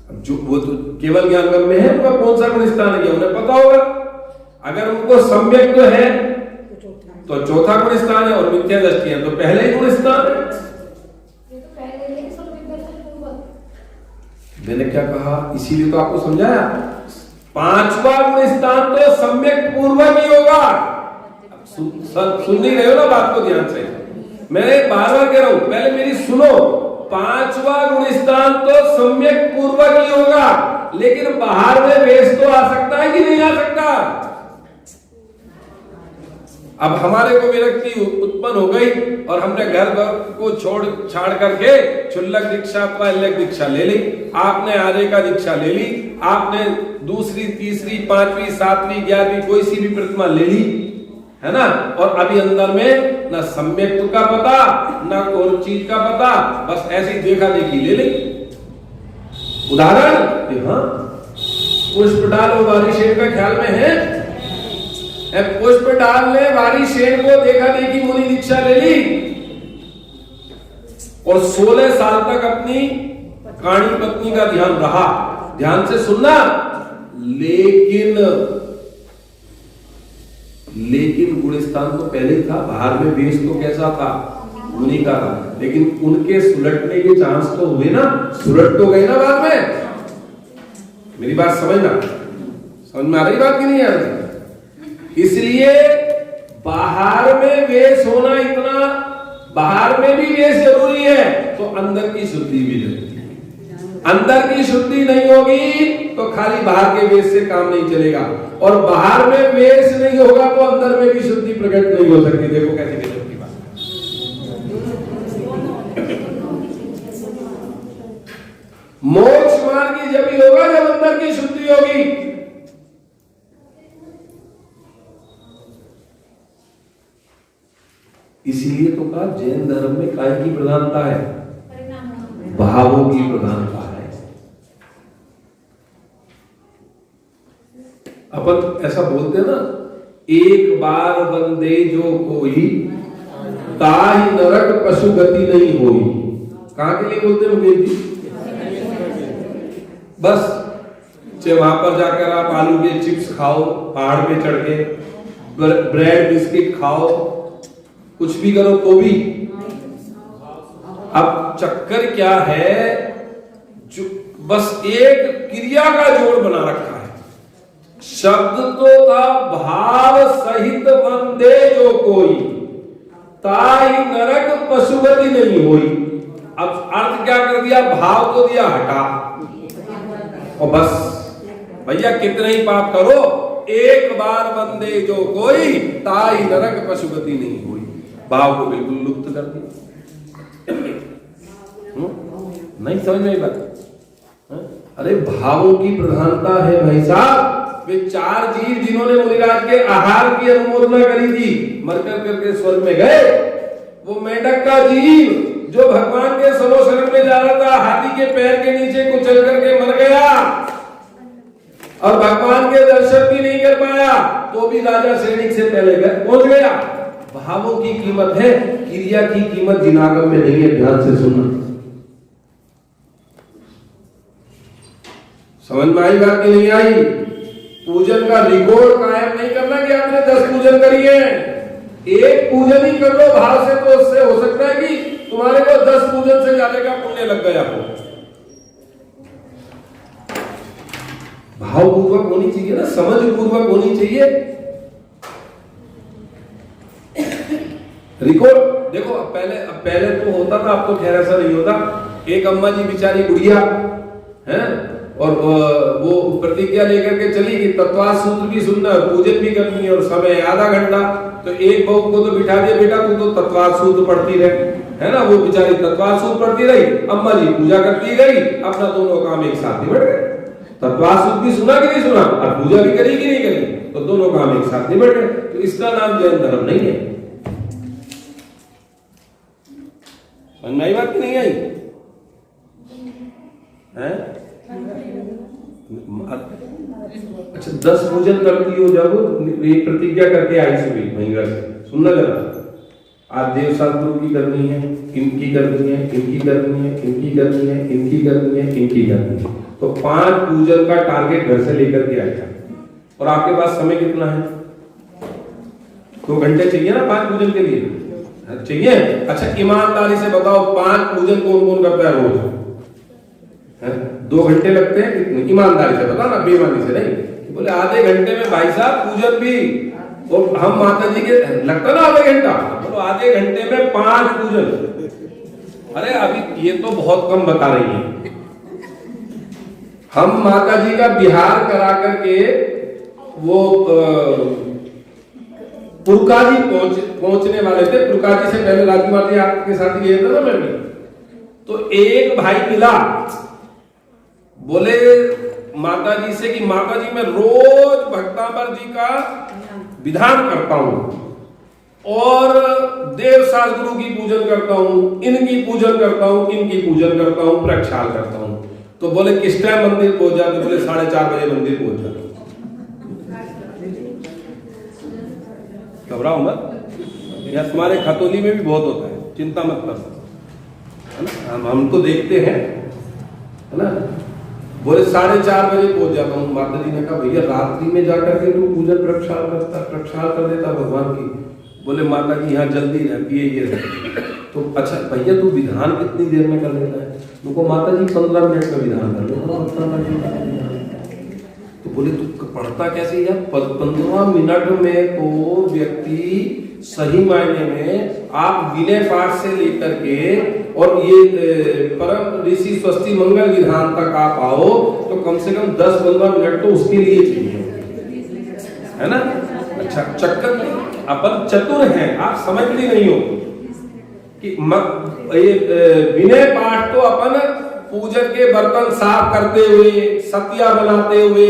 S1: अब जो वो तो केवल ज्ञान कर्म में है, उनका कौन सा गुण स्थान है उन्हें पता होगा। अगर उनको सम्यक तो है तो चौथा गुण स्थान है, और मिथ्या दृष्टि है तो पहले ही गुण स्थान है। मैंने क्या कहा, इसीलिए तो आपको समझाया पांचवा गुण स्थान तो सम्यक पूर्वक ही होगा। सुन नहीं रहे हो ना बात को ध्यान से, मैं बार बार कह रहा हूं, पहले मेरी सुनो। पांचवा गुण स्थान तो सम्यक पूर्वक ही होगा, लेकिन बाहर में वेश तो आ सकता है कि नहीं आ सकता। अब हमारे को विरक्ति उत्पन्न हो गई और हमने घर को छोड़ छाड़ करके क्षुल्लक दीक्षा अथवा इल्लक दीक्षा ले ली। आपने आर्य का दीक्षा ले ली, आपने दूसरी तीसरी पांचवी सातवीं 11वीं कोई सी भी प्रतिमा ले ली, है ना। और अभी अंदर में ना सम्यक का पता ना कोई चीज का पता, बस ऐसी देखा देखी ले ली। उदाहरण, हाँ पुष्प डाल वारी शेर का ख्याल में है, पुष्प डाल ने वारी शेर को देखा देखी मुनि दीक्षा ले ली और 16 साल तक अपनी काणी पत्नी का ध्यान रहा। ध्यान से सुनना, लेकिन गुणस्थान तो पहले था, बाहर में वेश तो कैसा था, मुनि का था, लेकिन उनके सुलटने के चांस तो हुए ना, सुलट तो गए ना बाद में। मेरी बात समझना, समझ में आ रही बात की नहीं आ रही। इसलिए बाहर में वेश होना इतना, बाहर में भी वेश जरूरी है तो अंदर की शुद्धि भी जरूरी है। अंदर की शुद्धि नहीं होगी तो खाली बाहर के वेश से काम नहीं चलेगा, और बाहर में वेश नहीं होगा तो अंदर में भी शुद्धि प्रकट नहीं हो सकती। देखो कैसे गजब की बात। मोक्ष मार्ग की जब ही होगा जब अंदर की शुद्धि होगी। इसीलिए तो कहा जैन धर्म में काय की प्रधानता है, भावों की प्रधानता है। अपन ऐसा बोलते हैं ना, एक बार वंदे जो कोई ताहि नरक पशु गति नहीं होई। कहां के लिए बोलते हैं मुकेश जी? बस चाहे वहां पर जाकर आप आलू के चिप्स खाओ, पहाड़ पे चढ़ के ब्रेड बिस्किट खाओ, कुछ भी करो तो भी। अब चक्कर क्या है, जो बस एक क्रिया का जोड़ बना रखा है। शब्द तो था भाव सहित वंदे जो कोई ताई नरक पशुगति नहीं हुई। अब अर्थ क्या कर दिया, भाव तो दिया हटा, और बस भैया कितने ही पाप करो, एक बार वंदे जो कोई ताई नरक पशुगति नहीं हुई। भाव को बिल्कुल लुप्त कर दिया। नहीं समझ में बात। अरे भावों की प्रधानता है भाई साहब। वे 4 जीव जिन्होंने मुनिराज के आहार की अनुमोदना करी थी, मरकर करके स्वर्ग में गए। वो मेंढक का जीव जो भगवान के सरो शरण में जा रहा था, हाथी के पैर के नीचे कुचल करके मर गया और भगवान के दर्शन भी नहीं कर पाया, तो भी राजा सैनिक से पहले पहुंच गया। भावों की कीमत है, क्रिया की कीमत जिनागम में नहीं है। ध्यान से सुनना, समझ में आई बात की नहीं आई? पूजन का रिकॉर्ड कायम नहीं करना कि आपने 10 पूजन करी है। एक पूजन ही कर लो भाव से, तो उससे हो सकता है कि तुम्हारे को 10 पूजन से ज्यादा का पुण्य लग गया हो। भाव पूर्वक होनी चाहिए ना, समझ पूर्वक होनी चाहिए। रिकॉर्ड देखो, अब पहले तो होता था, अब तो खैर ऐसा नहीं होता। एक अम्मा जी बेचारी बुढ़िया है, और वो प्रतिज्ञा लेकर के चली कि तत्वास सूत्र भी सुनना, पूजन भी करनी है, और समय आधा घंटा। तो एक बहू को तो बिठा दिया, बेटा तू तो तत्वास सूत्र पढ़ती रहे, है ना। वो बेचारी तत्वास सूत्र पढ़ती रही, अम्मा जी पूजा करती गई, अपना दोनों काम एक साथ निबट गए। तत्वास सूत्र भी सुना कि नहीं सुना, और पूजा भी करी कि नहीं करी, तो दोनों काम एक साथ निबट गए। तो इसका नाम जैन धर्म नहीं है। नई बात की नहीं आई है? अच्छा 10 पूजन करती हो जब एक प्रतिज्ञा करके आई सुबह वहीं घर से, सुनना जरा। आज देव शास्त्रों की करनी है, इनकी करनी है, इनकी करनी है, इनकी करनी है, इनकी करनी है, इनकी करनी है। तो 5 पूजन का टारगेट घर से लेकर के आया, और आपके पास समय कितना है? 2 घंटे चाहिए ना 5 पूजन के लिए, चाहिए। अच्छा ईमानदारी से बताओ 5 पूजन कौन कौन करता है रोज? 2 घंटे लगते हैं कितने? ईमानदारी से बताओ ना, बेईमानी से नहीं। बोले आधे घंटे में भाई साहब पूजन भी, और हम माता जी के लगता ना आधे घंटा, बोलो आधे घंटे में 5 पूजन। अरे अभी ये तो बहुत कम बता रही है। हम माता जी का बिहार करा करके वो पुरकाजी पहुंचने वाले थे। पुरकाजी से पहले राजकुमार जी आपके साथ गए थे ना मैं भी, तो एक भाई मिला, बोले माता जी से कि माता जी मैं रोज भक्तांबर जी का विधान करता हूं और देव शास्त्रों की पूजन करता हूं, इनकी पूजन करता हूं, इनकी पूजन करता हूं, प्रक्षाल करता हूं। तो बोले किस टाइम मंदिर पहुंच जाते? बोले 4:30 बजे मंदिर पहुंच जाते। घबराओ मत, या तुम्हारे खतौली में भी बहुत होता है, चिंता मत कर, है ना, हम तो देखते हैं, है ना। बोले 4:30 बजे पहुंच जाता हूँ। माता जी ने कहा भैया रात्रि में जाकर के तू पूजन प्रक्षाल कर देता भगवान की। बोले माता जी यहाँ जल्दी रहती है, ये रहती। तो अच्छा भैया तू विधान कितनी देर में कर लेता है? उनको माता जी 15 मिनट का विधान कर लेता। तो बोले तू पढ़ता कैसे यार? 15 मिनट में तो व्यक्ति सही मायने में आप विनय पाठ से लेकर के और ये परम ऋषि स्वस्ति मंगल विधान तक आप आओ तो कम से कम 10-15 मिनट तो उसके लिए चाहिए, है ना। अच्छा चक्कर नहीं, अपन चतुर हैं, आप समझती नहीं हो कि विनय पाठ तो अपन पूजन के बर्तन साफ करते हुए, सतिया बनाते हुए,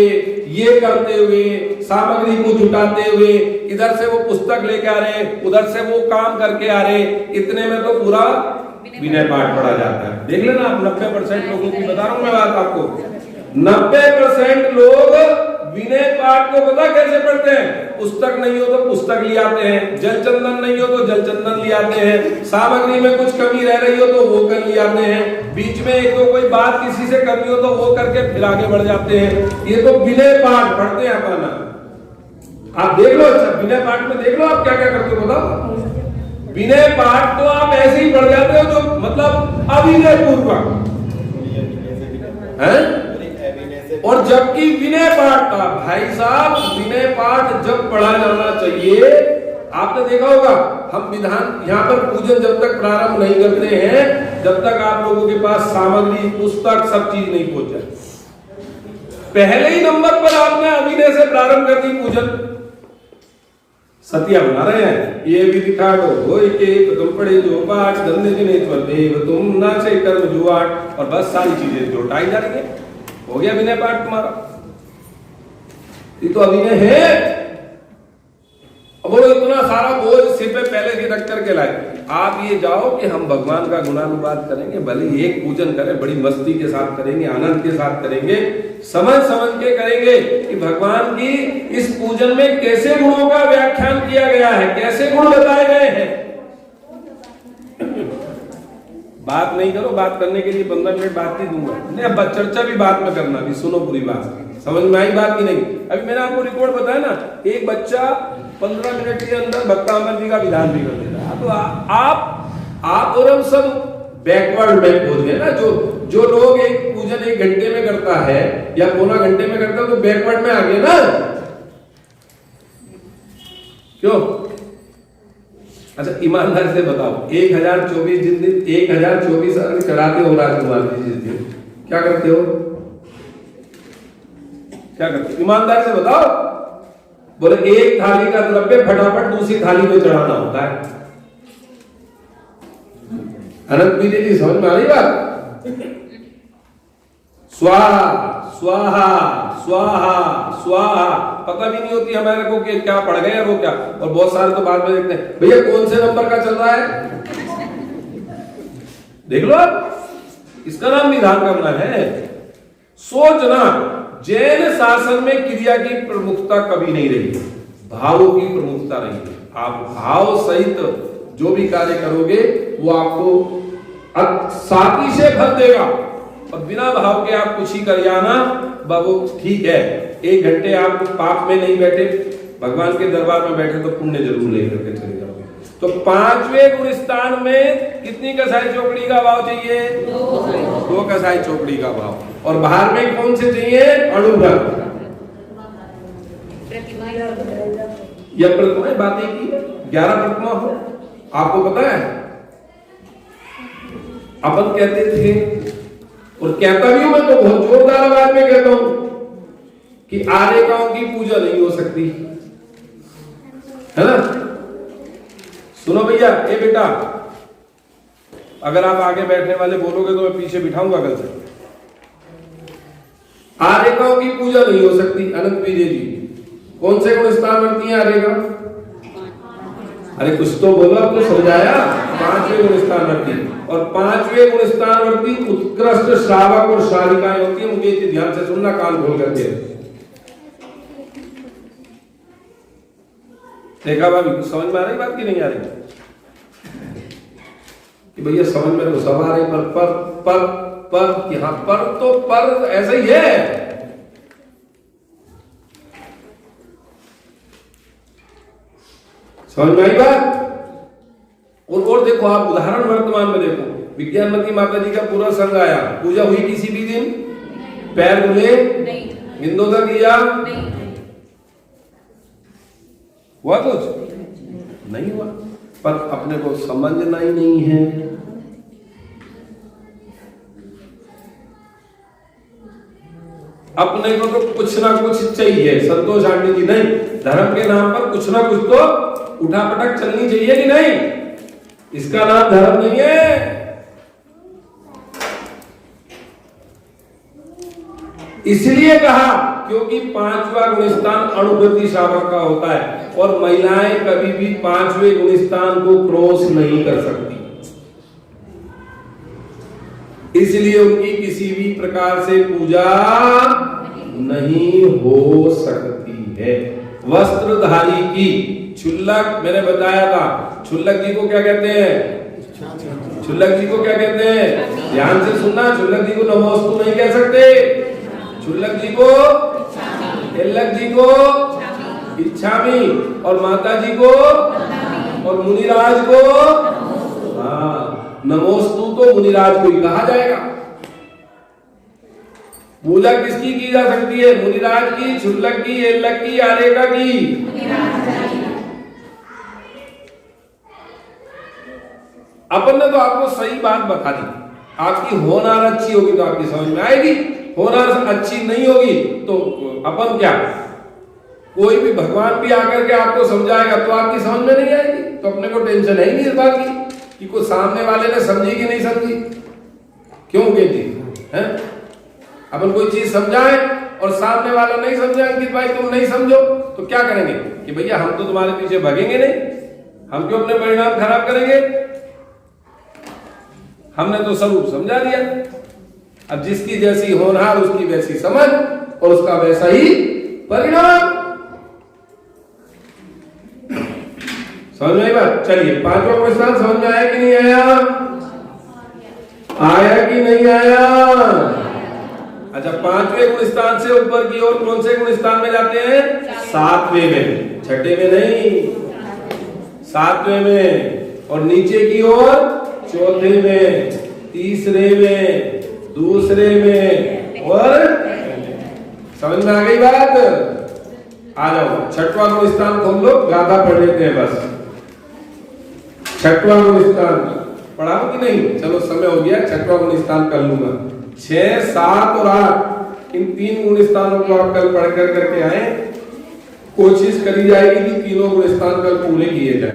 S1: ये करते हुए, सामग्री को जुटाते हुए, इधर से वो पुस्तक लेके आ रहे, उधर से वो काम करके आ रहे, इतने में तो पूरा विनय पाठ पढ़ा जाता है। देख लेना आप 90% लोगों की बता रहा हूं मैं बात आपको। 90% लोग विनय पाठ को पता कैसे पढ़ते हैं? पुस्तक नहीं हो तो पुस्तक ले आते हैं, जल चंदन नहीं हो तो जल चंदन ले आते हैं, सामग्री में कुछ कमी रह रही हो तो वो कर ले आते हैं, बीच में एक तो कोई बात किसी से करनी हो तो वो करके फिर आगे बढ़ जाते हैं। ये तो विनय पाठ पढ़ते हैं अपना। आप देख लो, अच्छा विनय पाठ में देख लो आप क्या क्या करते हो बताओ। विनय पाठ तो आप ऐसे ही पढ़ जाते हो जो मतलब अविनय पूर्वक है। और जबकि विनय पाठ का भाई साहब, विनय पाठ जब पढ़ा जाना चाहिए, आपने देखा होगा हम विधान यहाँ पर पूजन जब तक प्रारंभ नहीं करते हैं जब तक आप लोगों के पास सामग्री, पुस्तक, सब चीज नहीं पहुंच जाए। पहले ही नंबर पर आपने अविनय से प्रारंभ कर दी पूजन। सतिया बना रहे हैं, ये भी दिखा दो तुम पढ़े जो पाठ धन्य जिन्हें तुम नाचे कर्म जुआट, और बस सारी चीजें जुटाई जा रही है। हो गया विनय पाठ तुम्हारा। ये तो अभिनय है। अब वो इतना सारा बोझ सिर पे पहले से रख करके लाए। आप ये जाओ कि हम भगवान का गुणानुवाद करेंगे, भले एक पूजन करें, बड़ी मस्ती के साथ करेंगे, आनंद के साथ करेंगे, समझ के करेंगे कि भगवान की इस पूजन में कैसे गुणों का व्याख्यान किया गया है, कैसे गुण बताए गए हैं। बात नहीं करो, बात करने के लिए 15 मिनट बात नहीं दूंगा, नहीं अब चर्चा भी बात में करना, भी सुनो पूरी बात, समझ में आई बात की नहीं। अभी मैंने आपको रिकॉर्ड बताया ना, एक बच्चा 15 मिनट के अंदर भक्तांबर जी का विधान भी कर देता है। तो आप और हम सब बैकवर्ड में पहुंच गए ना। जो लोग एक पूजन 1 घंटे में करता है या पौना घंटे में करता है तो बैकवर्ड में आ गए ना। क्यों? अच्छा ईमानदारी से बताओ, 1024 दिन 1024 अगर कराते हो राजकुमार जी जिस दिन, क्या करते हो? क्या करते हो? ईमानदारी से बताओ। बोले एक थाली का द्रव्य फटाफट दूसरी थाली में चढ़ाना होता है। अनंत विजय जी समझ में आ रही बात? स्वाहा स्वाहा स्वाहा स्वाहा, पता भी नहीं होती हमारे को कि क्या पढ़ गए वो क्या। और बहुत सारे तो बाद में देखते हैं भैया कौन से नंबर का चल रहा है, देख लो आप, इसका नाम विधान करना है। सोचना, जैन शासन में क्रिया की प्रमुखता कभी नहीं रही, भावों की प्रमुखता रही है। आप भाव सहित जो भी कार्य करोगे वो आपको साथी से फल देगा, और बिना भाव के आप कुछ ही कर जाना बाबू ठीक है। 1 घंटे आप पाप में नहीं बैठे, भगवान के दरबार में बैठे तो पुण्य जरूर लेकर के चले जाओगे। तो 5वें गुण स्थान में कितनी कसाई चौकड़ी का भाव चाहिए? 2 कसाई चौकड़ी का भाव। और बाहर में कौन से चाहिए? अणुभर। यह प्रतिमाएं बातें की 11 प्रतिमा हो। आपको पता है अपन कहते थे, और कहता भी हूं मैं तो बहुत जोरदार आवाज में कहता हूं कि आरेकाओं की पूजा नहीं हो सकती, है ना। सुनो भैया, ए बेटा, अगर आप आगे बैठने वाले बोलोगे तो मैं पीछे बिठाऊंगा कल से। आरेकाओं की पूजा नहीं हो सकती। अनंत विजय जी, कौन से गुण स्थान वर्ती है आरेका? अरे कुछ तो बोलो, आपको समझाया। 5वें गुण स्थान वर्ती, और 5वें गुण स्थान वर्ती उत्कृष्ट श्रावक और श्राविकाएं होती है। मुझे इसे ध्यान से सुनना, कान खोल करके। देखा भाभी, कुछ समझ में आ रही बात की नहीं आ रही? कि भैया समझ में तो सब आ रही, पर यहां पर ऐसा ही है। समझ में आई बात? और देखो, आप उदाहरण वर्तमान में देखो, विज्ञानमती माता जी का पूरा संघ आया, पूजा हुई किसी भी दिन? पैर धुले? हिंदोदा किया? हुआ कुछ? नहीं हुआ, पर अपने को समझना ही नहीं है। अपने को तो कुछ ना कुछ चाहिए। संतोष आंटी जी, नहीं, धर्म के नाम पर कुछ ना कुछ तो उठापटक चलनी चाहिए कि नहीं? इसका नाम धर्म नहीं है। इसलिए कहा क्योंकि 5वां गुणस्थान अणुव्रती श्रावक का होता है, और महिलाएं कभी भी 5वें गुणस्थान को क्रॉस नहीं कर सकती। इसलिए उनकी किसी भी प्रकार से पूजा नहीं हो सकती है। वस्त्रधारी की क्षुल्लक, मैंने बताया था, क्षुल्लक जी को क्या कहते हैं? क्षुल्लक जी को क्या कहते हैं? ध्यान से सुनना, क्षुल्लक जी को नमोस्तु नहीं कह सकते। क्षुल्लक जी को, एल्लक जी को इच्छामी, और माता जी को, और मुनिराज को नमोस्तु तो मुनिराज को ही कहा जाएगा। पूजा किसकी की जा सकती है? मुनिराज की, क्षुल्लक की, एल्लक की, आरेका की। अपन ने तो आपको सही बात बता दी। आपकी होनार अच्छी होगी तो आपकी समझ में आएगी, होनार अच्छी नहीं होगी तो अपन क्या, कोई भी भगवान भी आकर के आपको समझाएगा तो आपकी समझ में नहीं आएगी। तो अपने को टेंशन है ही नहीं इस बात की कि कोई सामने वाले ने समझी कि नहीं समझी। क्यों कहती है? अपन कोई चीज समझाए और सामने वाला नहीं समझा, अंकित भाई तुम नहीं समझो, तो क्या करेंगे कि भैया हम तो तुम्हारे पीछे भागेंगे नहीं, हम क्यों अपने परिणाम खराब करेंगे? हमने तो स्वरूप समझा दिया। अब जिसकी जैसी होनहार उसकी वैसी समझ और उसका वैसा ही परिणाम। समझ में आई बात? चलिए, 5वां गुणस्थान समझ में आया कि नहीं आया? आया कि नहीं आया? अच्छा, 5वें गुणस्थान से ऊपर की ओर कौन से गुणस्थान में जाते हैं? 7वें में, 6ठे में नहीं, 7वें में, और नीचे की ओर 4थे में, 3रे में, 2रे में, और समझ में आ गई बात? आ जाओ, 6वां गुणस्थान खोल लो, गाथा पढ़ लेते हैं बस। 6वां गुणस्थान पढ़ाओ कि नहीं? चलो समय हो गया, 6वां गुणस्थान कर लूंगा। 6, 7 और 8 इन 3 गुणस्थानों को आप कल पढ़ कर करके आए। कोशिश करी जाएगी कि तीनों गुणस्थान कल पूरे किए जाए।